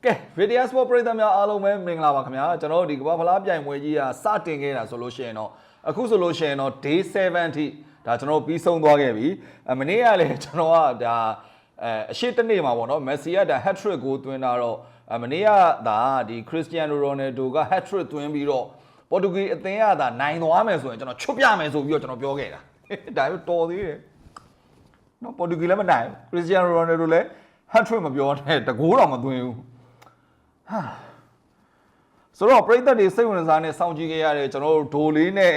ကဲ VTS Sport ပရိသတ်များအားလုံးပဲမင်္ဂလာပါခင်ဗျာကျွန်တော်တို့ဒီကမ္ဘာဖလားပြိုင်ပွဲကြီးကစတင်ခဲ့တာဆိုလို့ရှိရင်တော့အခုဆိုလို့ရှိရင်တော့ day 7 ထိဒါကျွန်တော်ပြီးဆုံးသွားခဲ့ပြီမနေ့ကလည်းကျွန်တော်ကဒါအရှိတနေ့မှာပေါ့နော်မက်ဆီကဒါ hat trick ကိုသွင်းတာတော့မနေ့ကဒါဒီခရစ္စတီယာနိုရိုနယ်ဒိုက hat trick သွင်းပြီးတော့ပေါ်တူဂီအသင်းကဒါနိုင်သွားမယ်ဆိုရင်ကျွန်တော်ချွတ်ပြမယ်ဆိုပြီးတော့ကျွန်တော်ပြောခဲ့တာဒါပေမဲ့တော်သေးတယ်နော်ပေါ်တူဂီလည်းမနိုင်ခရစ္စတီယာနိုရိုနယ်ဒိုလည်း hat trick မပြောနဲ့တကိုးတော့မသွင်းဘူးဆိုတော့ပရိသတ်တွေစိတ်ဝင်စားနေစောင့်ကြည့်ခဲ့ရတယ်ကျွန်တော်တို့ဒိုလေးနဲ့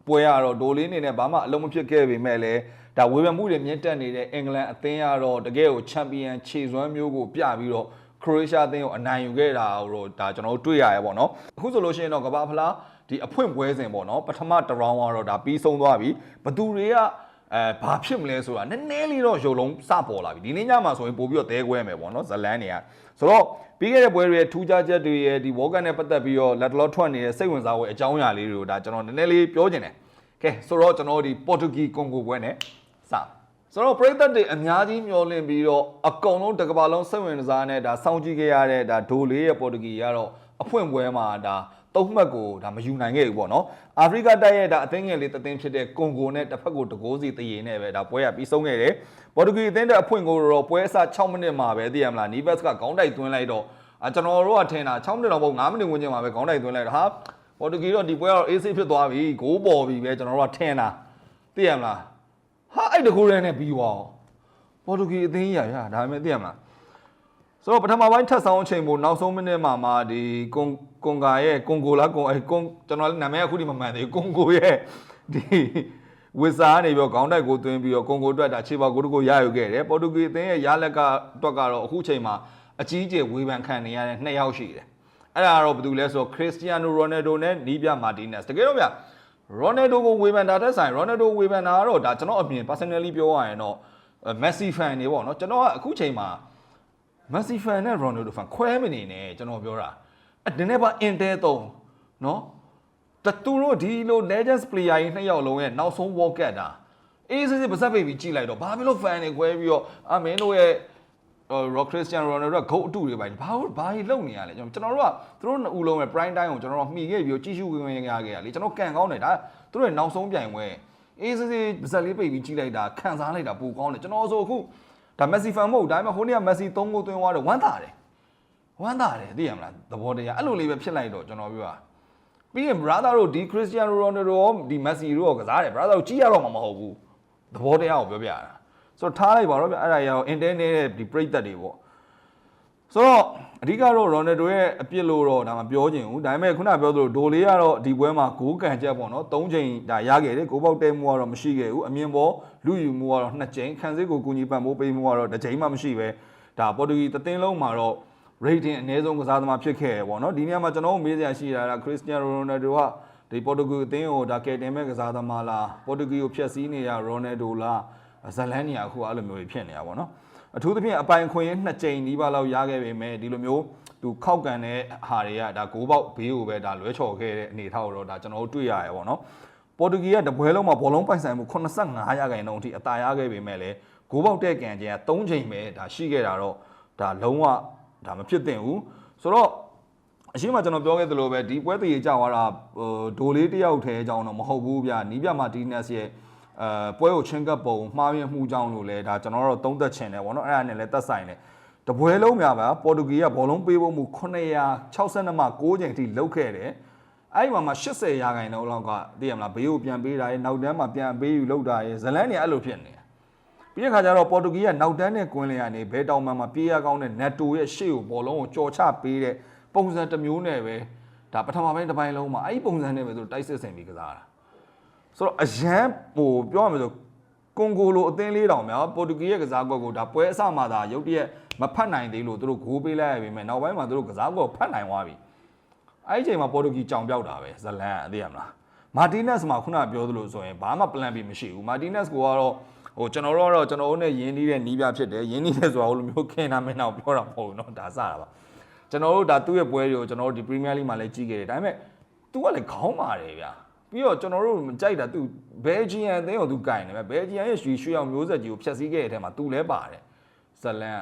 ပွဲရတော့ဒိုလေးနေနဲ့ဘာမှအလုံးမဖြစ်ခဲ့ပေမဲ့လည်းဒါဝေဖန်မှုတွေမြင့်တက်နေတဲ့အင်္ဂလန်အသင်းကတော့တကယ်ကိုချန်ပီယံခြေစွမ်းမျိုးကိုပြပြီးတော့ခရိုအေးရှားအသင်းကိုအနိုင်ယူခဲ့တာတော့ဒါကျွန်တော်တို့တွေ့ရရပေါ့နော်အခုဆိုလို့ရှိရင်တော့ကမ္ဘာဖလားဒီအဖွင့်ပွဲစဉ်ပေါ့နော်ပထမတစ်ရောင်းကတော့ဒါပြီးဆုံးသွားပြီဘသူတွေကဘာဖြစ်မလဲဆိုတာနည်းနည်းလေးတော့ရုပ်လုံးစပေါ်လာပြီဒီနေ့ညမှာဆိုရင်ပို့ပြီးတော့သဲကွဲမယ်ပေါ့နော်ဇလန်းတွေကဆိုတော့ပြီးခဲ့တဲ့ပွဲတွေထူးခြားချက်တွေရဲ့ဒီဝေါ်ကန်နဲ့ပတ်သက်ပြီးတော့လက်တလောထွက်နေတဲ့စိတ်ဝင်စားဖွယ်အကြောင်းအရာလေးတွေကိုဒါကျွန်တော်နည်းနည်းလေးပြောချင်တယ်ကဲဆိုတော့ကျွန်တော်ဒီပေါ်တူဂီကွန်ဂိုပွဲနဲ့စဆိုတော့ပရိသတ်တွေအများကြီးမျှော်လင့်ပြီးတော့အကုန်လုံးတစ်ကမ္ဘာလုံးစိတ်ဝင်စားနဲ့ဒါစောင့်ကြည့်ခဲ့ရတဲ့ဒါဒိုလေးရဲ့ပေါ်တူဂီကတော့အဖွင့်ပွဲမှာဒါသုံးမှတ်ကိုဒါမယူနိုင်ခဲ့ဘူးပေါ့နော်အာဖရိကတိုက်ရဲ့ဒါအသင်းငယ်လေးတသင်းဖြစ်တဲ့ကွန်ဂိုနဲ့တစ်ဖက်ကိုတကိုးစီတရေနဲ့ပဲဒါပွဲရပြီးဆုံးခဲ့တယ်ပေါ်တူဂီအသင်းတဲ့အဖွင့်ကိုတော့ပွဲအစ6မိနစ်မှာပဲသိရမလားနီးဗက်စ်ကခေါင်းတိုက်သွင်းလိုက်တော့ကျွန်တော်တို့ကထင်တာ6မိနစ်တော့မဟုတ်9မိနစ်ဝန်းကျင်မှာပဲခေါင်းတိုက်သွင်းလိုက်တော့ဟာပေါ်တူဂီတော့ဒီပွဲကတော့ AC ဖြစ်သွားပြီဂိုးပေါ်ပြီပဲကျွန်တော်တို့ကထင်တာသိရမလားဟာအဲ့တကူရဲနဲ့ပြီးသွားပေါ်တူဂီအသင်းကြီးရဒါပေမဲ့သိရမလားဆိုတော့ပထမပိုင်းထပ်ဆောင်အချိန်ကိုနောက်ဆုံးမိနစ်မှာဒီကွန်ဂါရဲ့ကွန်ဂိုလားကျွန်တော်လည်းနာမည်အခုဒီမမှန်သေးဘူးကွန်ဂိုရဲ့ဒီဝစ်စာကနေပြီးတော့ခေါင်းတိုက်ကိုသွင်းပြီးတော့ကွန်ဂိုအတွက်ဒါခြေပါကိုတကိုရယူခဲ့တယ်ပေါ်တူဂီအသင်းရဲ့ရလက်ကအတွက်ကတော့အခုချိန်မှာအကြီးအကျယ်ဝေဖန်ခံနေရတဲ့2ယောက်ရှိတယ်အဲ့ဒါကတော့ဘယ်သူလဲဆိုတော့ခရစ္စတီယာနိုရိုနယ်ဒိုနဲ့နီးပြမာတီနက်စ်တကယ်တော့ဗျရိုနယ်ဒိုကိုဝေဖန်တာတက်ဆိုင်ရိုနယ်ဒိုဝေဖန်တာကတော့ဒါကျွန်တော်အမြင် personally ပြောရရင်တော့မက်ဆီဖန်တွေပေါ့နော်ကျွန်တော်ကအခုချိန်မှာမက်ဆီဖန်နဲ့ရိုနယ်ဒိုဖန်ခွဲမနေနဲ့ကျွန်တော်ပြောတာဒီနေ့ပါအင်တဲတုံးနော်သူတို့ဒီလို legends player ကြီး2ယောက်လုံးရဲ့နောက်ဆုံး walk at တာအေးစစ်စစ်ပါစပ်ပိတ်ပြီးကြည့်လိုက်တော့ဘာဖြစ်လို့ fan တွေခွဲပြီးတော့မင်းတို့ရဲ့ခရစ္စတီယာနိုရိုနယ်ဒိုကဂုတ်အတုတွေပဲဘာကြီးလုံနေရလဲကျွန်တော်တို့ကသူတို့နှစ်ဦးလုံးရဲ့ prime time ကိုကျွန်တော်တို့မှီခဲ့ပြီးကြည့်ရှုဝင်ရခဲ့ရလေကျွန်တော်ကန်ကောင်းတယ်ဒါသူတို့ရဲ့နောက်ဆုံးပြိုင်ပွဲအေးစစ်စစ်ပါစပ်လေးပိတ်ပြီးကြည့်လိုက်တာခံစားလိုက်တာပူကောင်းတယ်ကျွန်တော်ဆိုအခုဒါမက်ဆီဖန်မဟုတ်ဒါပေမဲ့ဟိုနေ့ကမက်ဆီ3ဂိုးသွင်းသွားတော့ဝမ်းသာတယ်သိရမလားသဘောတရားအဲ့လိုလေးပဲဖြစ်လိုက်တော့ကျွန်တော်ပြောတာပြီးရင် brother တို့ဒီ Cristiano Ronaldo ရောဒီ Messi တို့ရောကစားတယ် brother တို့ကြည့်ရတော့မှမဟုတ်ဘူးသဘောတရားကိုပြောပြတာဆိုတော့ထားလိုက်ပါတော့ဗျအဲ့ဒါရော internet ရဲ့ဒီပရိသတ်တွေပေါ့ဆိုတော့အဓိကတော့ Ronaldo ရဲ့အပြစ်လို့တော့ဒါမှပြောချင်ဘူးဒါပေမဲ့ခုနပြောသလိုဒိုလေးကတော့ဒီပွဲမှာဂိုးကန်ချက်ပေါ့နော်3ချိန်ဒါရခဲ့တယ်ဂိုးပေါက်တဲမှုကတော့မရှိခဲ့ဘူးအမြင်ပေါ်လူယူမှုကတော့2ချိန်ခံစစ်ကိုကူညီပံ့ပိုးပေးမှုကတော့1ချိန်မှမရှိပဲဒါပေါ်တူဂီသင်းလုံးမှာတော့ rating အနည်းဆုံးကစားသမားဖြစ်ခဲ့ရပေါ့နော်ဒီနေရာမှာကျွန်တော်တို့မေးစရာရှိတာကခရစ္စတီယာနိုရိုနယ်ဒိုကဒီပေါ်တူဂီအသင်းကိုဒါကယ်တင်မဲ့ကစားသမားလားပေါ်တူဂီကိုဖျက်ဆီးနေရရိုနယ်ဒိုလားဇလန်နီယာအခုအဲ့လိုမျိုးဖြစ်နေတာပေါ့နော်အထူးသဖြင့်အပိုင်ခွင့်2ကြိမ်နီးပါးလောက်ရခဲ့ပေမဲ့ဒီလိုမျိုးသူခောက်ကန်တဲ့ဟာတွေကဒါဂိုးပေါက်ဘေးကိုပဲဒါလွဲချော်ခဲ့တဲ့အနေထားကိုတော့ဒါကျွန်တော်တို့တွေ့ရရပေါ့နော်ပေါ်တူဂီကတပွဲလုံးမှာဘောလုံးပိုင်ဆိုင်မှု85%အထိအသာရခဲ့ပေမဲ့လည်းဂိုးပေါက်တဲ့ကန်ကျန်က3ချိန်ပဲဒါရှိခဲ့တာတော့ဒါလုံးဝဒါမဖြစ်သင့်ဘူးဆိုတော့အရှိမကျွန်တော်ပြောခဲ့သလိုပဲဒီပွဲတည်ကြသွားတာဒိုလေးတယောက်ထဲအကြောင်းတော့မဟုတ်ဘူးဗျနီးပြမာတီနက်စ်ရဲ့ပွဲကိုချင်းကပ်ပုံမှားယွင်းမှုကြောင့်လို့လဲဒါကျွန်တော်တို့သုံးသက်ချင်တယ်ဗောနော်အဲ့ဒါနဲ့လည်းသက်ဆိုင်တယ်တပွဲလုံးများပါပေါ်တူဂီကဘောလုံးပေးဖို့မှု962မှ9ချိန်အထိလောက်ခဲ့တယ်အဲ့ဒီမှာ80%လောက်ကသိရမလားဘေးကိုပြန်ပေးတာရဲ့နောက်တန်းမှာပြန်ပေးယူလောက်တာရဲ့ဇလန်းတွေအဲ့လိုဖြစ်နေပြီးတဲ့ခါကျတော့ပေါ်တူဂီကနောက်တန်းနဲ့ကွင်းလျာနေဘဲတောင်မှပြေးရကောင်းတဲ့နက်တိုရဲ့ရှေ့ကိုဘောလုံးကိုကြော်ချပေးတဲ့ပုံစံတစ်မျိုးနဲ့ပဲဒါပထမပိုင်းတစ်ပိုင်းလုံးမှာအဲ့ဒီပုံစံနဲ့ပဲသူတိုက်စစ်ဆင်ပြီးကစားတာဆိုတော့အရန်ပို့ပြောရမယ်ဆိုကွန်ဂိုလိုအသင်းလေးတောင်များပေါ်တူဂီရဲ့ကစားကွက်ကိုဒါပွဲအစမှာဒါရုတ်တရက်မဖတ်နိုင်သေးလို့သူတို့ဂိုးပေးလိုက်ရပြီမဲ့နောက်ပိုင်းမှာသူတို့ကစားကွက်ကိုဖတ်နိုင်သွားပြီအဲ့ဒီအချိန်မှာပေါ်တူဂီကြောင်ပြောက်တာပဲဇလန်အသိရမလားမာတီနက်စ်မှာခုနပြောသလိုဆိုရင်ဘာမှ plan B မရှိဘူးမာတီနက်စ်ကတော့ကျွန်တော်တို့နဲ့ရင်းနှီးတဲ့နီးပြဖြစ်တယ်ရင်းနှီးတဲ့ဆိုတာဟိုလိုမျိုးခင်နာမင်းတော့ပြောတာမဟုတ်ဘူးเนาะဒါစတာပါကျွန်တော်တို့ဒါသူ့ရဲ့ပွဲတွေကိုကျွန်တော်တို့ဒီ Premier League မှာလည်းကြီးခဲ့တယ်ဒါပေမဲ့ तू ကလည်းခေါင်းပါတယ်ဗျာပြီးတော့ကျွန်တော်တို့မကြိုက်တာ तू ဘယ်ဂျီယန်အသင်းကို तू ကင်တယ်ဗျာဘယ်ဂျီယန်ရဲ့ရွှေအောင်မျိုးဆက်ကြီးကိုဖျက်ဆီးခဲ့တဲ့အထက်မှာ तू လည်းပါတယ်ဇလန်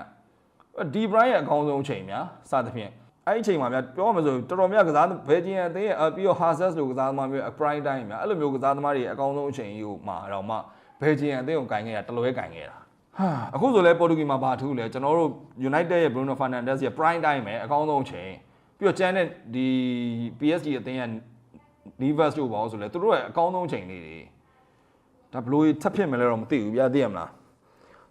ဒီ Brian ရဲ့အကောင်းဆုံးအချိန်များစသဖြင့်အဲ့ဒီအချိန်မှာများပြောမှဆိုတော်တော်များကစားဘယ်ဂျီယန်အသင်းရဲ့ပြီးတော့ Hazard လိုကစားသမားမျိုး Prime time များအဲ့လိုမျိုးကစားသမားတွေအကောင်းဆုံးအချိန်ကြီးကိုမှာတော့မှဘယ်ဂျီယန်အသင်းကိုကင်ခဲ့တာတလွဲကင်ခဲ့တာဟာအခုဆိုလဲပေါ်တူဂီမှာဘာထူးလဲကျွန်တော်တို့ United ရဲ့ Bruno Fernandes ရဲ့ Prime time ပဲအကောင်းဆုံးအချိန်ပြီးတော့ကျန်တဲ့ဒီ PSG အသင်းရဲ့ Nivas တို့ပါဆိုလဲသူတို့ရဲ့အကောင်းဆုံးအချိန်လေးတွေဒါဘလို့ထပ်ဖြစ်မယ်လဲတော့မသိဘူးဗျာသိရမလား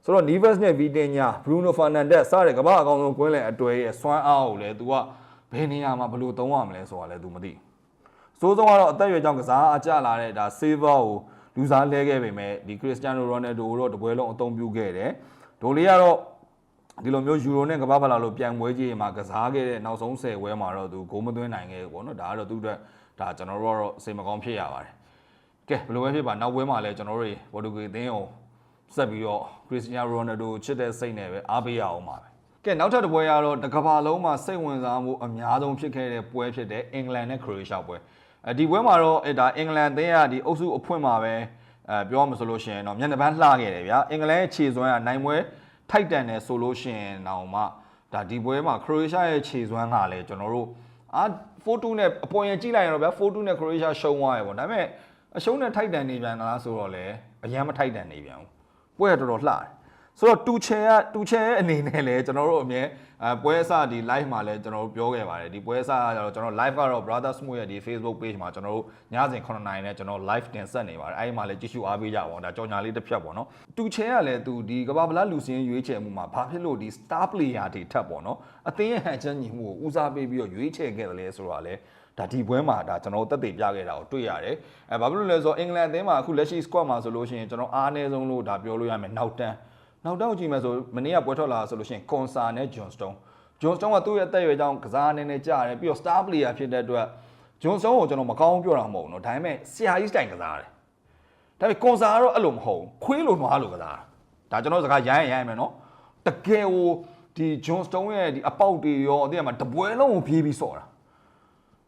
ဆိုတော့ Nivas နဲ့ Vitinha Bruno Fernandes စတဲ့ကမ္ဘာအကောင်းဆုံးကွင်းလယ်အတွဲရဲ့စွမ်းအားကိုလည်း तू ကဘယ်နေရာမှာဘလို့သုံးရမလဲဆိုတာလည်း तू မသိစိုးဆုံးကတော့အသက်အရွယ်ကြောင့်ကစားအကျလာတဲ့ဒါ Silva ကိုလူစားလဲခဲ့ပေမဲ့ဒီ Cristiano Ronaldo ကိုတော့တပွဲလုံးအသုံးပြုခဲ့တယ်ဒိုလေးကတော့ဒီလိုမျိုးယူရိုနဲ့ကမ္ဘာဖလားလို့ပြန်ပွဲကြီးမှာကစားခဲ့တဲ့နောက်ဆုံး10ဝဲမှာတော့ तू ဂိုးမသွင်းနိုင်ခဲ့ဘူးပေါ့နော်ဒါကတော့သူ့အတွက်ဒါကျွန်တော်တို့ကတော့စိတ်မကောင်းဖြစ်ရပါတယ်ကဲဘယ်လိုပဲဖြစ်ပါနောက်ပွဲမှာလည်းကျွန်တော်တို့ပေါ်တူဂီအသင်းကိုဆက်ပြီးတော့ Cristiano Ronaldo ချစ်တဲ့စိတ်နဲ့ပဲအားပေးရအောင်ပါပဲကဲနောက်ထပ်တစ်ပွဲကတော့တစ်ကမ္ဘာလုံးမှာစိတ်ဝင်စားမှုအများဆုံးဖြစ်ခဲ့တဲ့ပွဲဖြစ်တဲ့အင်္ဂလန်နဲ့ခရိုအေးရှားပွဲဒီပွဲမှာတော့ဒါအင်္ဂလန်အသင်းကဒီအုပ်စုအဖွင့်မှာပဲပြောရမှာဆိုလို့ရှိရင်တော့မျက်နှာပန်းလှခဲ့တယ်ဗျာအင်္ဂလန်ရဲ့ခြေစွမ်းကနိုင်ပွဲထိုက်တန်တယ်ဆိုလို့ရှိရင်တော့မှဒါဒီပွဲမှာခရိုအေးရှားရဲ့ခြေစွမ်းကလည်းကျွန်တော်တို့4-2နဲ့အပေါ်ရင်ကြည့်လိုက်ရင်တော့ဗျာ4-2နဲ့ခရိုအေးရှားရှုံးသွားရပေါ့ဒါပေမဲ့အရှုံးနဲ့ထိုက်တန်နေပြန်လားဆိုတော့လေအရန်မထိုက်တန်နေပြန်ဘူးပွဲတော်တော်လှတယ်ဆိုတော့တူချယ်ရဲ့အနေနဲ့လည်းကျွန်တော်တို့အမြဲပွဲအစဒီ live မှာလည်းကျွန်တော်တို့ပြောခဲ့ပါတယ်ဒီပွဲအစကတော့ကျွန်တော် live ကတော့ Brother Smooth ရဲ့ဒီ Facebook page မှာကျွန်တော်တို့ညစဉ်9:00နာရီနဲ့ကျွန်တော် live တင်ဆက်နေပါတယ်အဲဒီမှာလည်းကြည့်ရှုအားပေးကြပါဦးဒါကြော်ညာလေးတစ်ဖြတ်ပေါ့နော်တူချယ်ကလည်းသူဒီကမ္ဘာဗလားလူစင်းရွေးချယ်မှုမှာဘာဖြစ်လို့ဒီ star player တွေထပ်ပေါ့နော်အသင်းရဲ့ဟန်ချက်ညီမှုကိုဦးစားပေးပြီးတော့ရွေးချယ်ခဲ့တယ်လဲဆိုတော့လေဒါဒီပွဲမှာဒါကျွန်တော်တက်တည်ပြခဲ့တာကိုတွေ့ရတယ်ဘာဖြစ်လို့လဲဆိုတော့အင်္ဂလန်အသင်းမှာအခုလက်ရှိ squad မှာဆိုလို့ရှိရင်ကျွန်တော်အားအနည်းဆုံးလို့ဒါပြောလို့ရမယ်နောက်တန်းကြည့်မယ်ဆိုမနေ့ကပွဲထွက်လာဆိုလို့ရှိရင် Konsa နဲ့ John Stone ကသူ့ရဲ့အသက်အရွယ်ကြောင့်ကစားနေနေကြတယ်ပြီးတော့ star player ဖြစ်တဲ့အတွက် John Stone ကိုကျွန်တော်မကောင်းပြောတာမဟုတ်ဘူးเนาะဒါပေမဲ့ဆရာကြီးစတိုင်ကစားတယ်ဒါပေမဲ့ Konsa ကတော့အဲ့လိုမဟုတ်ဘူးခွေးလိုနွားလိုကစားတာဒါကျွန်တော်စကားရိုင်းမယ်เนาะတကယ်ကိုဒီ John Stone ရဲ့ဒီအပေါက်တွေရောအတင်းမှာတပွဲလုံးကိုပြေးပြီးစော်တာ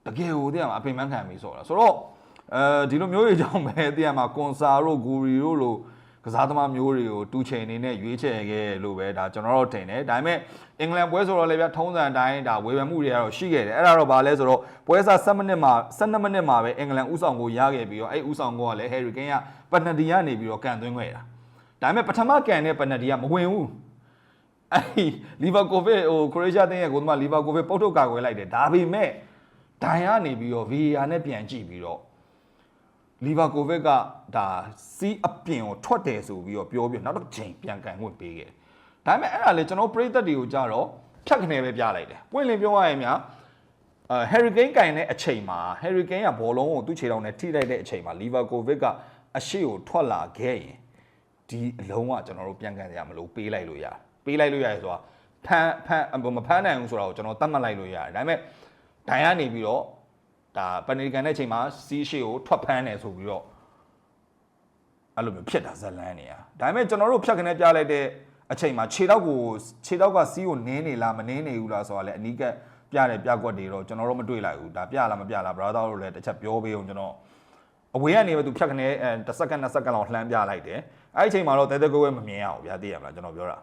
တကယ်ကိုတင်းမှာအပင်ပန်းခံပြီးစော်တာဆိုတော့ဒီလိုမျိုးတွေကြောင့်ပဲတင်းမှာ Konsa တို့ Guri တို့လိုကစားသမားမျိုးတွေကိုတူချယ်အနေနဲ့ရွေးချယ်ခဲ့လို့ပဲဒါကျွန်တော်တို့ထင်တယ်ဒါပေမဲ့အင်္ဂလန်ပွဲဆိုတော့လည်းဗျထုံးစံအတိုင်းဒါဝေဖန်မှုတွေကတော့ရှိခဲ့တယ်အဲ့ဒါတော့ဗာလဲဆိုတော့ပွဲစား7မိနစ်မှာ12မိနစ်မှာပဲအင်္ဂလန်ဥဆောင်ကိုရခဲ့ပြီးတော့အဲ့ဥဆောင်ကိုကလည်း Harry Kane ကပက်နတီကနေပြီးတော့ကန်သွင်းခဲ့တာဒါပေမဲ့ပထမကန်တဲ့ပက်နတီကမဝင်ဘူးအဲ့လီဗာကိုဗစ်ခရိုအေးရှားတင်းရဲ့ကိုသမားလီဗာကိုဗစ်ပုတ်ထုတ်ကာကွယ်လိုက်တယ်ဒါပေမဲ့ဒိုင်ကနေပြီးတော့ VAR နဲ့ပြန်ကြည့်ပြီးတော့လီဗာကိုဗစ်ကဒါစီးအပြင်ကိုထွက်တယ်ဆိုပြီးတော့ပြောပြီးနောက်တစ်ချိန်ပြန်ကန်ခွင့်ပေးခဲ့ဒါပေမဲ့အဲ့ဒါလေကျွန်တော်ပရိသတ်တွေကိုကြတော့ဖြတ်ခနဲပဲပြလိုက်တယ်ပွင့်လင်းပြောရရင်များHarry Kane ကန်တဲ့အချိန်မှာ Harry Kane ကဘောလုံးကိုသူ့ခြေထောက်နဲ့ထိလိုက်တဲ့အချိန်မှာလီဗာကိုဗစ်ကအရှိကိုထွက်လာခဲ့ရင်ဒီအလုံးကကျွန်တော်တို့ပြန်ကန်ရမလို့ပေးလိုက်လို့ရတယ်ဆိုတာမဖမ်းနိုင်ဘူးဆိုတာကိုကျွန်တော်သတ်မှတ်လိုက်လို့ရတယ်ဒါပေမဲ့ဒိုင်ကနေပြီးတော့ဒါပန်နီကန်တဲ့အချိန်မှာစီးရှေကိုထွက်ဖမ်းတယ်ဆိုပြီးတော့အဲ့လိုမျိုးဖြစ်တာဇလန်းနေရဒါပေမဲ့ကျွန်တော်တို့ဖြတ်ခနဲပြလိုက်တဲ့အချိန်မှာခြေထောက်ကစီးကိုနင်းနေလားမနင်းနေဘူးလားဆိုတာလည်းအနီးကပ်ပြတဲ့ပြကွက်တွေတော့ကျွန်တော်တို့မတွေ့လိုက်ဘူးဒါပြလားမပြလား brother တို့လည်းတစ်ချက်ပြောပေးအောင်ကျွန်တော်အဝေးကနေပဲသူဖြတ်ခနဲ10စက္ကန့်20စက္ကန့်လောက်လှမ်းပြလိုက်တယ်အဲ့ဒီအချိန်မှာတော့တဲတဲကွဲမမြင်ရအောင်ဗျာသိရမလားကျွန်တော်ပြောတာ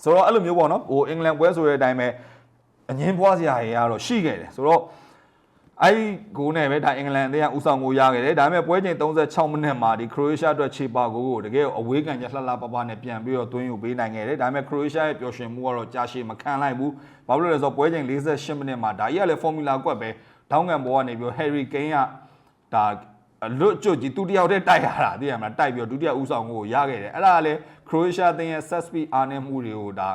ဆိုတော့အဲ့လိုမျိုးပေါ့နော်ဟိုအင်္ဂလန်ပွဲဆိုတဲ့အတိုင်းပဲအငင်းပွားစရာတွေကတော့ရှိခဲ့တယ်ဆိုတော့အဲ့ဂိုးနဲ့ပဲဒါအင်္ဂလန်အသင်းကဥဆောင်ကိုရခဲ့တယ်ဒါပေမဲ့ပွဲချိန်36မိနစ်မှာဒီခရိုအေးရှားအတွက်ခြေပါဂိုးကိုတကယ်အဝေးကန်ကျလှလှပပနဲ့ပြန်ပြီးတော့သွင်းယူပေးနိုင်ခဲ့တယ်ဒါပေမဲ့ခရိုအေးရှားရဲ့ပျော်ရွှင်မှုကတော့ကြာရှည်မခံလိုက်ဘူးဘာလို့လဲဆိုတော့ပွဲချိန်48မိနစ်မှာဒါကြီးကလည်းဖော်မူလာကွက်ပဲဒေါင်းကန်ဘောကနေပြီးတော့ Harry Kane ကဒါလွတ်ကျွတ်ကြီးသူတယောက်တည်းတိုက်ရတာသိရမလားတိုက်ပြီးတော့ဒုတိယဥဆောင်ကိုရခဲ့တယ်အဲ့ဒါကလည်းခရိုအေးရှားအသင်းရဲ့ set speed အားနည်းမှုတွေကိုဒါ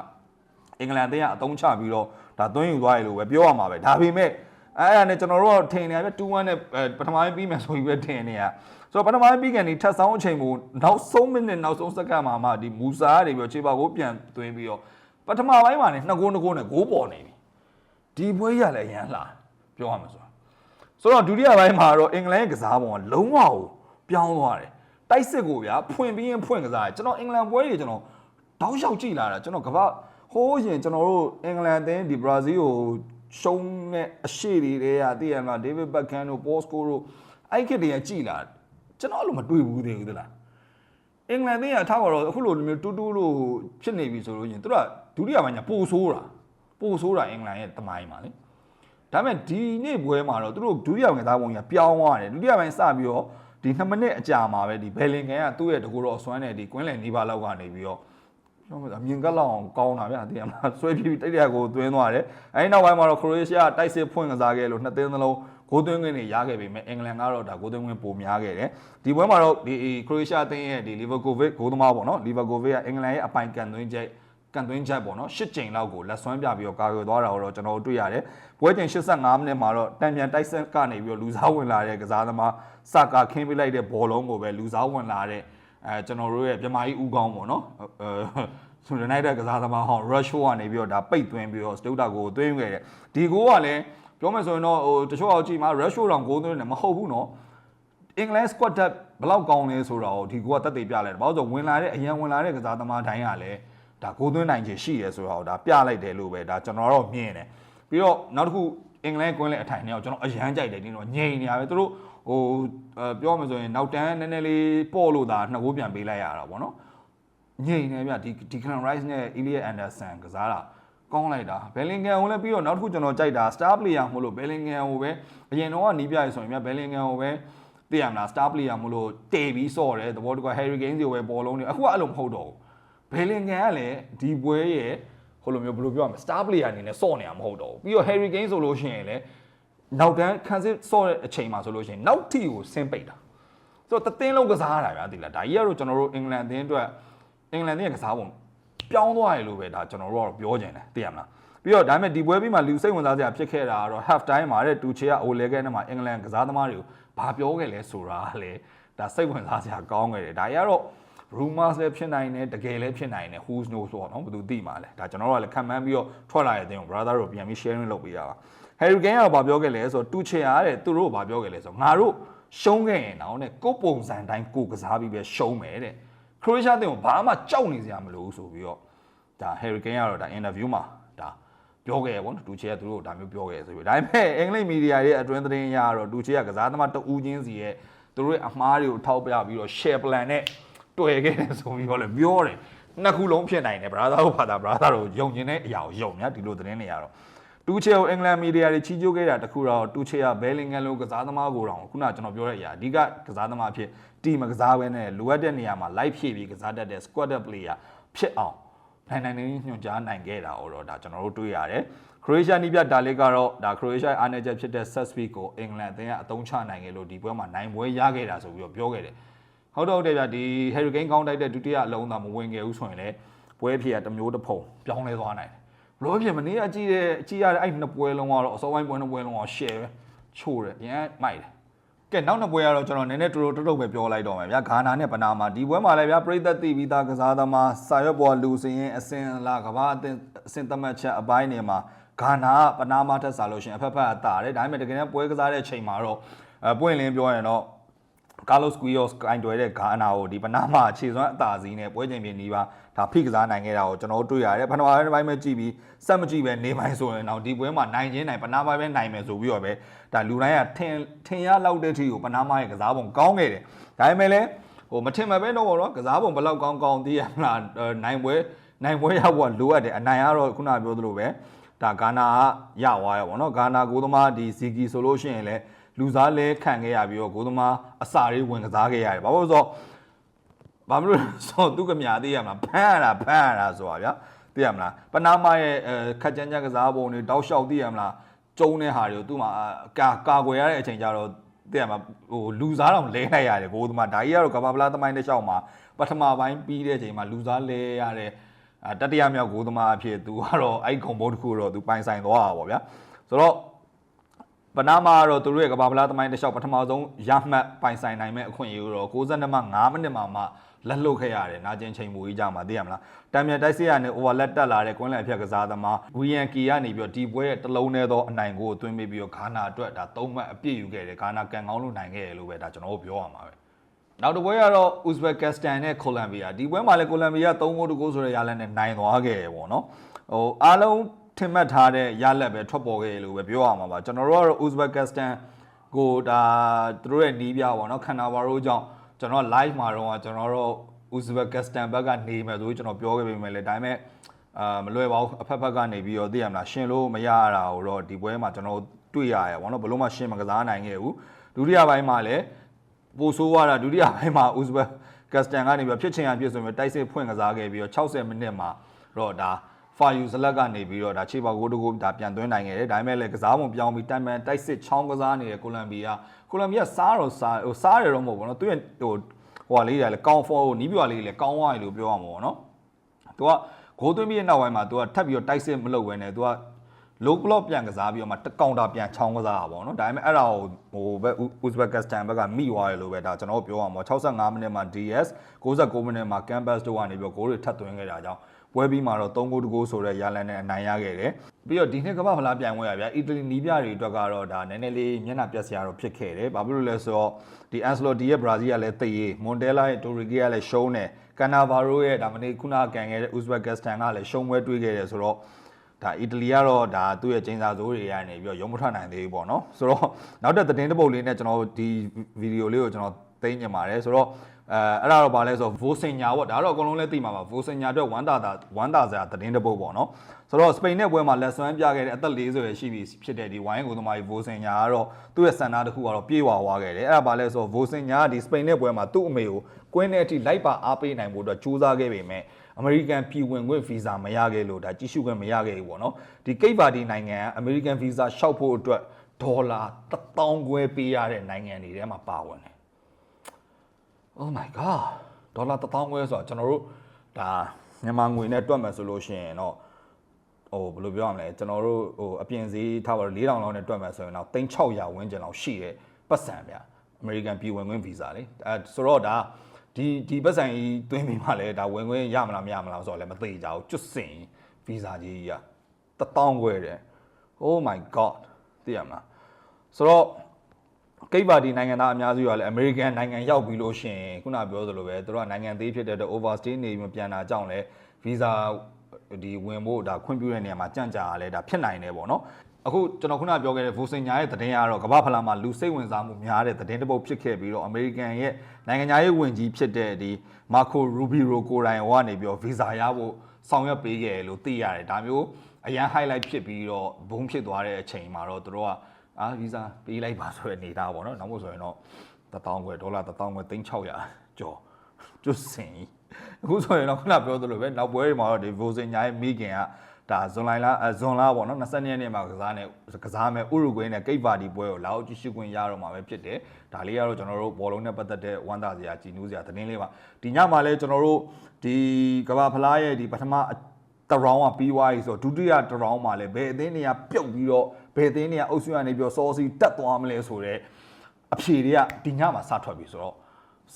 အင်္ဂလန်အသင်းကအသုံးချပြီးတော့ဒါသွင်းယူသွားရလို့ပဲပြောရမှာပဲဒါပေမဲ့အဲ့ဒါနဲ့ကျွန်တော်တို့ထင်နေရပြ2-1နဲ့ပထမပိုင်းပြီးမယ်ဆိုပြီးပဲထင်နေရဆိုတော့ပထမပိုင်းပြီးကန်ဒီထပ်ဆောင်အချိန်ကိုနောက်ဆုံးမိနစ်နောက်ဆုံးစက္ကန့်မှာမှဒီမူဆာကနေပြီးတော့ခြေပါကိုပြန်သွင်းပြီးတော့ပထမပိုင်းမှာနဲ့2ဂိုးနဲ့ဂိုးပေါ်နေပြီဒီပွဲရလည်းအရန်လှပြောရမှာဆိုတော့ဒုတိယပိုင်းမှာတော့အင်္ဂလန်ရဲ့ကစားပုံကလုံးဝကိုပြောင်းသွားတယ်တိုက်စစ်ကိုဗျာဖွင့်ပြီးရင်ဖွင့်ကစားတယ်ကျွန်တော်အင်္ဂလန်ပွဲတွေကျွန်တော်တောက်လျှောက်ကြည့်လာတာကျွန်တော်ကမ္ဘာဟိုးရင်ကျွန်တော်တို့အင်္ဂလန်အသင်းဒီဘရာဇီးကိုရှုံးတဲ့အရှိတွေကတည်ရမှာဒေးဗစ်ဘက်ခန်တို့ပေါ်စကိုတို့အဲ့ခေတ်တည်းကကြည်လာကျွန်တော်အဲ့လိုမတွေ့ဘူးသေးဘူးသလားအင်္ဂလန်တည်းကထားတော့အခုလိုမျိုးတူတူလို့ဖြစ်နေပြီဆိုလို့ရှင်သူတို့က ဒုတိယပိုင်းကပိုဆိုးတာအင်္ဂလန်ရဲ့တမိုင်းပါလေဒါပေမဲ့ဒီနေ့ပွဲမှာတော့သူတို့ဒုတိယပိုင်းကစားပုံကြီးပြောင်းသွားတယ်ဒုတိယပိုင်းစပြီးတော့ဒီ2မိနစ်အကြာမှာပဲဒီဘယ်လင်ဂန်ကသူ့ရဲ့တကူတော့အစွမ်းနဲ့ဒီကွင်းလယ်နေပါလောက်ကနေပြီးတော့ပြောမှာအမြင်ကလောက်အောင်ကောင်းတာဗျာသိရမလားဆွဲပြီးတိတ်တရကိုသွင်းသွားတယ်အဲဒီနောက်ပိုင်းမှာတော့ခရိုအေးရှားတိုက်စစ်ဖွင့်ကစားခဲ့လို့2သင်းသလုံးဂိုးသွင်းခွင့်တွေရခဲ့ပေမဲ့အင်္ဂလန်ကတော့ဒါဂိုးသွင်းခွင့်ပိုများခဲ့တယ်ဒီပွဲမှာတော့ဒီခရိုအေးရှားအသင်းရဲ့ဒီလီဗာကိုဗစ်ဂိုးသမားပေါ့နော်လီဗာကိုဗစ်ကအင်္ဂလန်ရဲ့အပိုင်ကန်သွင်းချက်ပေါ့နော်8ချိန်လောက်ကိုလက်ဆွမ်းပြပြီးတော့ကာကွယ်သွားတာတော့ကျွန်တော်တို့တွေ့ရတယ်ပွဲချိန်85မိနစ်မှာတော့တံပြန်တိုက်ဆက်ကနေပြီးတော့လူစားဝင်လာတဲ့ကစားသမားစကာခင်းပေးလိုက်တဲ့ဘောလုံးကိုပဲလူစားဝင်လာတဲ့ကျွန်တော်တို့ရဲ့ပြမာကြီးဦးကောင်းပေါ့နော်ဆိုတဲ့နိုင်တဲ့ကစားသမားဟောင်း Rashford ကနေပြီးတော့ဒါပိတ်သွင်းပြီးတော့စတုတ်တာကိုသွင်းခဲ့တယ်ဒီဂိုးကလည်းပြောမယ်ဆိုရင်တော့ဟိုတချို့အောင်ကြည့်မှာ Rashford တောင်ဂိုးသွင်းတယ်မဟုတ်ဘူးနော်အင်္ဂလန် squad တက်ဘယ်လောက်ကောင်းလဲဆိုတော့ဒီဂိုးကတက်တည်ပြလိုက်တယ်ဘာလို့ဆိုဝင်လာတဲ့အရန်ဝင်လာတဲ့ကစားသမားတိုင်းကလည်းဒါဂိုးသွင်းနိုင်ခြေရှိတယ်ဆိုတော့ဒါပြလိုက်တယ်လို့ပဲဒါကျွန်တော်တော့မြင်တယ်ပြီးတော့နောက်တစ်ခုအင်္ဂလန်ကွင်းလေအထိုင်နဲ့ကျွန်တော်အရန်ကြိုက်တယ်ဒီတော့ငြိမ်နေရပဲသူတို့ဟိုပြောမှဆိုရင်နောက်တန်းနည်းနည်းလေးပေါ့လို့ဒါ2ဂိုးပြန်ပေးလိုက်ရတာပေါ့နော်ငြိမ်နေဗျဒီDeclan Rice နဲ့ Elliot Anderson ကစားတာကောင်းလိုက်တာဘယ်လင်ဂန်ကိုလည်းပြီးတော့နောက်တစ်ခုကျွန်တော်ကြိုက်တာ star player မို့လို့ဘယ်လင်ဂန်ကိုပဲအရင်တော့ကနီးပြရဆိုရင်ဗျဘယ်လင်ဂန်ကိုပဲသိရမလား star player မို့လို့တေပြီးစော့တယ်သဘောတကွာ Harry Kane စီကိုပဲပေါ်လုံးနေအခုကအဲ့လိုမဟုတ်တော့ဘူးဘယ်လင်ဂန်ကလည်းဒီပွဲရဲ့ဟိုလိုမျိုးဘယ်လိုပြောရမလဲ star player အနေနဲ့စော့နေတာမဟုတ်တော့ဘူးပြီးတော့ Harry Kane ဆိုလို့ရှိရင်လည်းနောက်တန်းခန်းစစ်စော့တဲ့အချိန်မှာဆိုလို့ရှိရင်နောက်ထီကိုဆင်းပိတ်တာဆိုတော့တသင်းလုံးကစားရတာဗျာသိလားဒါကြီးကတော့ကျွန်တော်တို့အင်္ဂလန်အသင်းအတွက်အင်္ဂလန်ရဲ့ကစားပုံပြောင်းသွားရလို့ပဲဒါကျွန်တော်တို့ကတော့ပြောချင်တယ်သိရမလားပြီးတော့ဒါပေမဲ့ဒီပွဲပြီးမှလူစိတ်ဝင်စားစရာဖြစ်ခဲ့တာကတော့ half time မှာတဲ့တူချေကအိုလဲခဲ့တဲ့မှာအင်္ဂလန်ကစားသမားတွေကိုဘာပြောခဲ့လဲဆိုတာလေဒါစိတ်ဝင်စားစရာကောင်းခဲ့တယ်ဒါကြီးကတော့ rumors လည်းဖြစ်နိုင်တယ်တကယ်လည်းဖြစ်နိုင်တယ် who's knows ဆိုတော့နော်ဘယ်သူသိမှာလဲဒါကျွန်တော်တို့ကလည်းခံမှန်းပြီးတော့ထွက်လာတဲ့အတင်းကို brother တို့ပြန်ပြီး sharing လုပ်ပေးရပါ Harry Kane ကဘာပြောခဲ့လဲဆိုတော့တူချေရတဲ့သူတို့ကဘာပြောခဲ့လဲဆိုတော့ငါတို့ရှုံးခဲ့ရင်တော့နဲ့ကိုပုံစံတိုင်းကိုကစားပြီးပဲရှုံးမယ်တဲ့ခရိုအေးရှားတင်ကိုဘာမှကြောက်နေစရာမလိုဘူးဆိုပြီးတော့ဒါ Harry Kane ကတော့ဒါ interview မှာဒါပြောခဲ့ရပေါ့နော်တူချေကသူတို့ဒါမျိုးပြောခဲ့ရဆိုပြီးဒါပေမဲ့အင်္ဂလိပ်မီဒီယာရဲ့အတွင်းသတင်းအရတော့တူချေကကစားသမားတဦးချင်းစီရဲ့သူတို့ရဲ့အမှားတွေကိုထောက်ပြပြီးတော့ share plan နဲ့တွေ့ခဲ့တယ်ဆိုပြီးတော့လည်းပြောတယ်နှစ်ခုလုံးဖြစ်နိုင်တယ် brother တို့ဘာသာ brother တို့ယုံကျင်တဲ့အရာကိုယုံများဒီလိုသတင်းတွေရတော့တူချေကိုအင်္ဂလန်မီဒီယာတွေချီးကျူးခဲ့တာတခုတော့တူချေကဘယ်လင်ဂန်လိုကစားသမားကိုတောင်ခုနကျွန်တော်ပြောတဲ့အရာအဓိကကစားသမားအဖြစ်တီမကစားဘဲနဲ့လိုအပ်တဲ့နေရာမှာ live ဖြည့်ပြီးကစားတတ်တဲ့ squad player ဖြစ်အောင်နိုင်ညွှန်ကြားနိုင်ခဲ့တာတော့ဒါကျွန်တော်တို့တွေ့ရတယ်ခရိုအေးရှားနီးပြဒါလေးကတော့ဒါခရိုအေးရှားအားနည်းချက်ဖြစ်တဲ့ Sesvik ကိုအင်္ဂလန်အသင်းကအသုံးချနိုင်ခဲ့လို့ဒီပွဲမှာနိုင်ပွဲရခဲ့တာဆိုပြီးတော့ပြောခဲ့တယ်ဟုတ်တယ်ဗျဒီ Harry Kane ကောင်းတိုက်တဲ့ဒုတိယအလုံးသာမဝင်ခဲ့ဘူးဆိုရင်လည်းပွဲဖြစ်ရတစ်မျိုးတစ်ဖုံပြောင်းလဲသွားနိုင်တယ်ဘလို့ဖြစ်မနေအကြည့်ရတဲ့အဲ့နှစ်ပွဲလုံးကတော့အစောပိုင်းပွဲနှစ်ပွဲလုံးက share ပဲချိုးတယ်ရမ်းမိုက်တယ်ကဲနောက်နှစ်ပွဲကတော့ကျွန်တော်နည်းနည်းတူတုတ်ပဲပြောလိုက်တော့မယ်ဗျာဂါနာနဲ့ပနာမာဒီပွဲမှာလည်းဗျာပရိသတ်သိပြီးသားကစားသမားစာရွက်ပေါ်လူစရင်အစင်လာကဘာအစင်သတ်မှတ်ချက်အပိုင်းတွေမှာဂါနာပနာမာထက်စားလို့ရှိရင်အဖက်ဖက်အတာတယ်ဒါပေမဲ့တကယ်တမ်းပွဲကစားတဲ့အချိန်မှာတော့ပွင့်လင်းပြောရင်တော့Carlos Queiroz ကင်တွယ်တဲ့ဂါနာကိုဒီပနာမာအခြေစွမ်းအသာစီးနဲ့ပွဲချိန်ပြင်းနီးပါဒါဖိကစားနိုင်ခဲ့တာကိုကျွန်တော်တို့တွေ့ရတယ်ပထမပိုင်းပဲကြည့်ပြီးစက်မကြည့်ပဲနေပိုင်းဆိုရင်တော့ဒီပွဲမှာနိုင်ချင်းနိုင်ပနာမာပဲနိုင်မယ်ဆိုပြီးတော့ပဲဒါလူတိုင်းကထင်ရလောက်တဲ့အထိကိုပနာမာရဲ့ကစားပုံကောင်းခဲ့တယ်ဒါပေမဲ့လည်းဟိုမထင်မှပဲတော့ကစားပုံဘယ်လောက်ကောင်းသိရမလားနိုင်ပွဲရောက်ဖို့လိုအပ်တယ်အနိုင်ကတော့ခုနပြောသလိုပဲဒါဂါနာကရသွားရပါတော့ဂါနာကိုသမားဒီဇီကီဆိုလို့ရှိရင်လည်းလူစားလဲခံခဲ့ရပြီးတော့ကိုသမားအစာလေးဝင်ကစားခဲ့ရတယ်ဘာလို့ဆိုသူကမြာသိရမလားဖမ်းရတာဆိုတာဗျာသိရမလားပနာမာရဲ့ခက်ကြမ်းကြမ်းကစားပုံတွေတောက်လျှောက်သိရမလားကျုံတဲ့ဟာတွေကိုသူ့မှာကာကွယ်ရတဲ့အချိန်ကျတော့သိရမလားဟိုလူစားတောင်လဲလိုက်ရတယ်ကိုသမားဒါကြီးကတော့ကဘာပလာသမိုင်းတစ်လျှောက်မှာပထမပိုင်းပြီးတဲ့အချိန်မှာလူစားလဲရတဲ့တတိယမြောက်ကိုသမားအဖြစ်သူကတော့အဲ့ဂုံဘုတ်တစ်ခုတော့သူပိုင်ဆိုင်သွားတာပေါ့ဗျာဆိုတော့ပနာမာကတော့သူတို့ရဲ့ကဘာပလာသမိုင်းတစ်လျှောက်ပထမဆုံးရမှတ်ပိုင်ဆိုင်နိုင်မဲ့အခွင့်အရေးကိုတော့62မှ5မိနစ်မှလက်လွတ်ခဲ့ရတယ်နာကျင်ချိန်မူကြီးကြမှာသိရမလားတံမြန်တိုက်စစ်ရနဲ့ overlap တက်လာတဲ့ကွင်းလယ်အဖြတ်ကစားသမား Ryan Key ကနေပြီးတော့ဒီပွဲရဲ့တလုံးထဲသောအနိုင်ကိုသွင်းပေးပြီးတော့ဂါနာအတွက်ဒါ3မှတ်အပြည့်ယူခဲ့တယ်ဂါနာကန်ကောင်းလို့နိုင်ခဲ့တယ်လို့ပဲဒါကျွန်တော်တို့ပြောရမှာပဲနောက်တစ်ပွဲကတော့ Uzbekistan နဲ့ Colombia ဒီပွဲမှာလည်း Colombia 3ဂိုး2ဂိုးဆိုတဲ့ရလဒ်နဲ့နိုင်သွားခဲ့တယ်ပေါ့နော်ဟိုအားလုံးထင်မှတ်ထားတဲ့ရလဒ်ပဲထွက်ပေါ်ခဲ့တယ်လို့ပဲပြောရမှာပါကျွန်တော်တို့ကတော့ Uzbekistan ကိုဒါသူတို့ရဲ့နီးပြပေါ့နော်ခန္ဓာဝါရိုးကြောင့်ကျွန်တော် live မှာတော့ကျွန်တော်တို့ Uzbekistan ဘက်ကနေမယ်ဆိုပြီးကျွန်တော်ပြောခဲ့ပေမဲ့လည်းဒါပေမဲ့ မလွယ်ပါဘူးအဖက်ဖက်ကနေပြီးတော့သိရမလားရှင်လို့မရတာကိုတော့ဒီပွဲမှာကျွန်တော်တွေ့ရရပါတော့ဘလို့မှရှင်မကစားနိုင်ခဲ့ဘူးဒုတိယပိုင်းမှာလည်းပိုဆိုးရတာဒုတိယပိုင်းမှာဥဇဘက်ကက်စတန်ကနေပြီးဖြစ်ချင်ရပြည့်ဆိုပြီးတိုက်စစ်ဖွင့်ကစားခဲ့ပြီးတော့60မိနစ်မှာတော့ဒါဖာယူဇလက်ကနေပြီးတော့ဒါခြေပေါက်ကိုတကူဒါပြန်သွင်းနိုင်ခဲ့တယ်ဒါပေမဲ့လည်းကစားပုံပြောင်းပြီးတိုင်မန်တိုက်စစ်ချောင်းကစားနေတဲ့ကိုလံဘီယာစားတယ်တော့မဟုတ်ဘူးเนาะသူရဲ့ဟိုလေးလည်းကောင်းဖော်ကိုနီးပြွာလေးလည်းကောင်းသွားပြီလို့ပြောရမှာပေါ့เนาะသူကဂိုးသွင်းပြီးတဲ့နောက်ပိုင်းမှာသူကထပ်ပြီးတော့တိုက်စစ်မလုပ်ဘဲနဲ့သူက low block ပြန်ကစားပြီးတော့မှကောင်တာပြန်ချောင်းကစားတာပေါ့နော်ဒါပေမဲ့အဲ့ဒါကိုဟိုဘက်ဥဇဘက်ကစ်တန်ဘက်ကမိသွားတယ်လို့ပဲဒါကျွန်တော်ပြောရမှာ65မိနစ်မှာ DS 69မိနစ်မှာ Campus တို့ကနေပြီးတော့ဂိုးတွေထပ်သွင်းခဲ့တာကြောင့်ပွဲပြီးမှာတော့3ဂိုး2ဂိုးဆိုတဲ့ရလန်နဲ့အနိုင်ရခဲ့တယ်ပြီးတော့ဒီနှစ်ကမ္ဘာဖလားပြိုင်ပွဲရဗျာအီတလီနီးပြတွေအတွက်ကတော့ဒါနည်းနည်းလေးမျက်နှာပြတ်စရာတော့ဖြစ်ခဲ့တယ်ဘာဖြစ်လို့လဲဆိုတော့ဒီ Ancelotti ရဲ့ Brazil ကလည်းသိရေး Montella ရဲ့ Torreira ကလည်းရှုံးတယ် Cannavaro ရဲ့ဒါမနေ့ခုနကန်ခဲ့တဲ့ Uzbekistan ကလည်းရှုံးပွဲတွေးခဲ့တယ်ဆိုတော့ဒါအီတလီကတော့ဒါသူ့ရဲ့ကျင်းစာစိုးတွေရနေပြီးတော့ရုံးမထွက်နိုင်သေးဘူးပေါ့နော်ဆိုတော့နောက်တဲ့သတင်းတစ်ပုဒ်လေးနဲ့ကျွန်တော်ဒီဗီဒီယိုလေးကိုကျွန်တော်သိညင်ပါတယ်ဆိုတော့အဲ့ဒါတော့ဗာလဲဆိုတော့ Vosinha ပေါ့ဒါတော့အကုန်လုံးလည်းသိမှာပါ Vosinha အတွက်ဝမ်းသာစရာသတင်းတစ်ပုဒ်ပေါ့နော်ဆိုတော့စပိန်နဲ့ပွဲမှာလက်စွမ်းပြခဲ့တဲ့အသက်40ရဲ့ရှိပြီဖြစ်တဲ့ဒီဝိုင်းကိုသမားကြီး Vosinha ကတော့သူ့ရဲ့စံနာတစ်ခုကတော့ပြေးဝါသွားခဲ့တယ်အဲ့ဒါဗာလဲဆိုတော့ Vosinha ကဒီစပိန်နဲ့ပွဲမှာသူ့အမေကိုကွင်းထဲအထိလိုက်ပါအားပေးနိုင်ဖို့အတွက်ကြိုးစားခဲ့ပေမဲ့အမေရိကန်ပြည်ဝင်ခွင့်ဗီဇာမရခဲ့လို့ဒါကြီးစုခွင့်မရခဲ့ဘူးပေါ့နော်ဒီကိတ်ပါတီနိုင်ငံကအမေရိကန်ဗီဇာလျှောက်ဖို့အတွက်ဒေါ်လာ1000ခွဲပေးရတဲ့နိုင်ငံတွေထဲမှာပါဝင်တယ် Oh my god ဒေါ်လာ1000ခွဲဆိုတော့ကျွန်တော်တို့ဒါမြန်မာငွေနဲ့တွက်မယ်ဆိုလို့ရှိရင်တော့ဟိုဘယ်လိုပြောရမလဲကျွန်တော်တို့ဟိုအပြင်ဈေးထားပါတော့4000လောက်နဲ့တွက်မယ်ဆိုရင်တော့3600ဝန်းကျင်လောက်ရှိတဲ့ပတ်စံဗျအမေရိကန်ပြည်ဝင်ခွင့်ဗီဇာလေအဲဆိုတော့ဒါဒီပတ်စံကြီးတွင်းပြီးမှလည်းဒါဝင်ခွင့်ရမလားမရမလားဆိုတော့လည်းမသိကြဘူးကျွတ်စင်ဗီဇာကြီးက1000ခွဲတယ် Oh my god သိရမလားဆိုတော့ကိတ်ပါတီနိုင်ငံသားအများစုကလည်းအမေရိကန်နိုင်ငံရောက်ပြီးလို့ရှိရင်ခုနပြောသလိုပဲသူတို့ကနိုင်ငံသေးဖြစ်တဲ့အတွက် overstay နေမပြန်တာကြောင့်လည်းဗီဇာဒီဝင်ဖို့ဒါခွင့်ပြုတဲ့နေရာမှာကြန့်ကြာရလဲဒါဖြစ်နိုင်တယ်ပေါ့နော်အခုကျွန်တော်ခုနပြောခဲ့တဲ့ Vosinha ရဲ့သတင်းကတော့ကမ္ဘာဖလားမှာလူစိတ်ဝင်စားမှုများတဲ့သတင်းတစ်ပုဒ်ဖြစ်ခဲ့ပြီးတော့အမေရိကန်ရဲ့နိုင်ငံသားရေးဝန်ကြီးဖြစ်တဲ့ဒီမာကိုရူဘီရိုကိုတိုင်ကနေပြီးတော့ဗီဇာရဖို့ဆောင်ရွက်ပေးခဲ့လို့သိရတယ်ဒါမျိုးအရန် highlight ဖြစ်ပြီးတော့ဘုံဖြစ်သွားတဲ့အချိန်မှာတော့သူတို့ကဗီဇာပေးလိုက်ပါဆိုတဲ့နေတာပေါ့နော်နောက်မို့ဆိုရင်တော့1000ခွဲဒေါ်လာ1000ခွဲ3600ကျော်ကျွတ်စင်အခုဆိုရင်တော့ခုနပြောသလိုပဲနောက်ပွဲတွေမှာတော့ဒီ Vosinha ရဲ့မိခင်ကဒါဇွန်လပေါ့နော်22ရက်နေ့မှာကစားမယ်ဥရုဂွေးနဲ့ကိတ်ပါတီပွဲကိုလာအောင်ကြည့်ရှုခွင့်ရတော့မှာပဲဖြစ်တယ်ဒါလေးကတော့ကျွန်တော်တို့ဘောလုံးနဲ့ပတ်သက်တဲ့ဝမ်းသာစရာကြည်နူးစရာသတင်းလေးပါဒီညမှာလဲကျွန်တော်တို့ဒီကမ္ဘာဖလားရဲ့ဒီပထမတရောင်းကပြီးသွားပြီဆိုတော့ဒုတိယတရောင်းမှာလဲဘယ်အသင်းတွေကပြုတ်ပြီးတော့ဘယ်အသင်းတွေကအုပ်စုကနေပြီးတော့စောစီတက်သွားမလဲဆိုတော့အဖြေတွေကဒီညမှာစထွက်ပြီဆိုတော့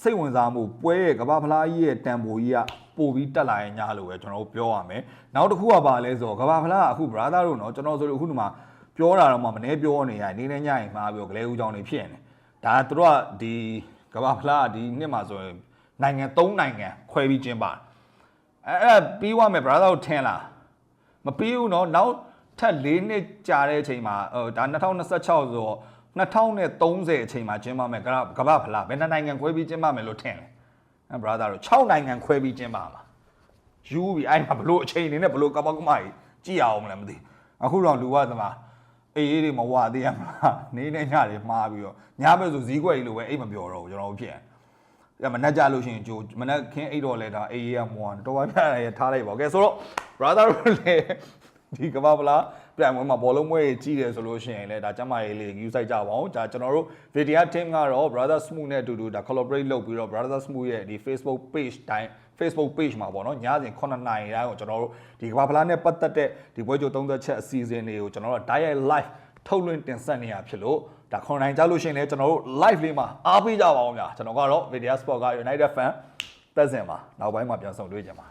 စိတ်ဝင်စားမှုပွဲရဲ့ကမ္ဘာဖလားကြီးရဲ့တန်ဖိုးကြီးကပို့ပြီးတက်လာရင်ညလို့ပဲကျွန်တော်တို့ပြောရမယ်နောက်တစ်ခုကပါလဲဆိုတော့ကမ္ဘာဖလားကအခု brother တို့နော်ကျွန်တော်ဆိုလို့အခုဒီမှာပြောတာတော့မှမနေပြောနေရနေနေညရင်မှားပြီးတော့ဂလဲဦးကြောင်တွေဖြစ်နေဒါသူတို့ကဒီကမ္ဘာဖလားဒီနှစ်မှာဆိုရင်နိုင်ငံ3နိုင်ငံခွဲပြီးကျင်းပါအဲ့ပြီးသွားမယ် brother တို့ထင်လားမပြီးဘူးနော်နောက်ထပ်4နှစ်ကြာတဲ့အချိန်မှာဒါ2026ဆိုတော့2030အချိန်မှာကျင်းပမယ်ကမ္ဘာဖလားဘယ်နိုင်ငံခွဲပြီးကျင်းပမယ်လို့ထင်လဲ brother တို့6နိုင်ငံခွဲပြီးကျင်းပမှာယူပြီးအဲ့မှာဘလို့အချိန်နေနဲ့ဘလို့ကပောက်ကမကြီးကြည့်ရအောင်မလဲမသိအခုတော့လူဝသမားအေးတွေမဝသေးရမလားနေနေညတွေမှားပြီးတော့ညဘက်ဆိုဈေးကွက်ကြီးလိုပဲအိတ်မပြောတော့ဘူးကျွန်တော်တို့ဖြစ်ရမနှက်ကြလို့ရှိရင်ကြိုမနှက်ခင်းအိတ်တော့လဲဒါအေးရမွာတော်ပါပြရထားလိုက်ပါโอเคဆိုတော့ brother တို့လည်းဒီကမ္ဘာဖလားပြန်ဝင်မှာဘောလုံးမွေးကြီးတယ်ဆိုလို့ရှိရင်လည်းဒါကျမရေးလေး view site ကြပါအောင်ဒါကျွန်တော်တို့ Vidya team ကတော့ brother smooth နဲ့အတူတူဒါ collaborate လုပ်ပြီးတော့ brother smooth ရဲ့ဒီ Facebook page မှာပေါ့နော်ညစဉ်9နာရီတိုင်းကိုကျွန်တော်တို့ဒီကမ္ဘာဖလားနဲ့ပတ်သက်တဲ့ဒီပွဲကြို30ချက်အစီအစဉ်တွေကိုကျွန်တော်တို့ direct live ထုတ်လွှင့်တင်ဆက်နေရဖြစ်လို့ဒါခွန်နိုင်ကြလို့ရှိရင်လည်းကျွန်တော်တို့ live လေးမှာအားပေးကြပါအောင်ဗျာကျွန်တော်ကတော့ Vidya Sport က United fan တက်စင်ပါနောက်ပိုင်းမှာပြန်ဆောင်တွေ့ကြပါ